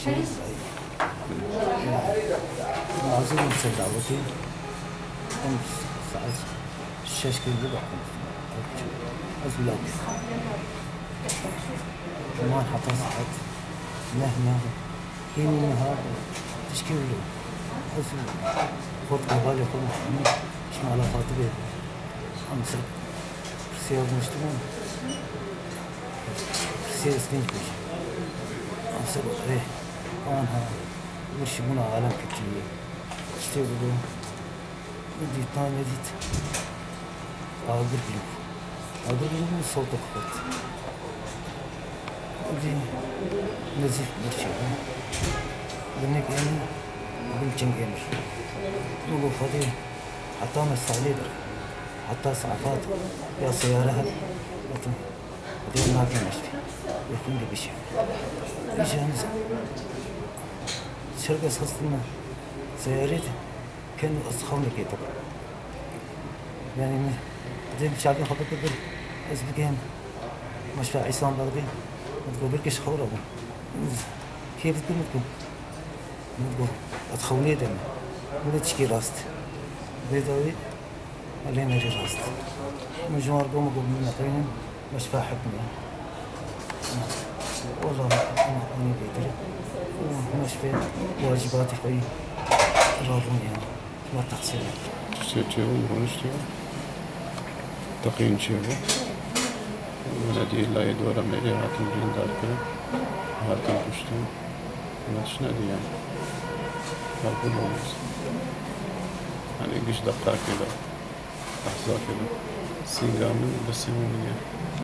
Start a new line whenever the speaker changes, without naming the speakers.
عاوزين نسد عاوزين خمس ساعات شاش كده بقى أزلاج ما نحط ساعات مهما هين النهار تشكيل له أزل خد قبالي خد محمد مش على خاطري خمسة سير مشتمون سير سنين بيش خمسة بقى أنا وش منا عالم كتير اشتغلوا بدي طعم جديد أقدر له صوتك خط بدي نزيف برشة بنك يعني بالجنجيمر نقول فاضي حتى مساليد حتى صعفات يا سيارة لكن بدي ما في مشي يكون لي بشيء إيش هنزل شركة خصنا سيارات كانوا أسخون كده يعني زي مش عارفين خطط كده بس بكام مش في عصام بغداد ما تقول بركش خورة أبو كيف تقول لكم ما تقول أتخوني ده ما تشكي راست بيضاوي علينا ري راست مجموعة قوم قوم من نقين مش فاحبني والله أنا بيدري ومش في واجباتي في راضوني ما تقصير
سيتيو ونشتيو تقين شيبو ونادي لا يدور ملي هاتم جين دار كده هاتم كشتم ماش نادي يعني هاكل لونس يعني قش دقة كده أحزا كده سينجامن بس يومية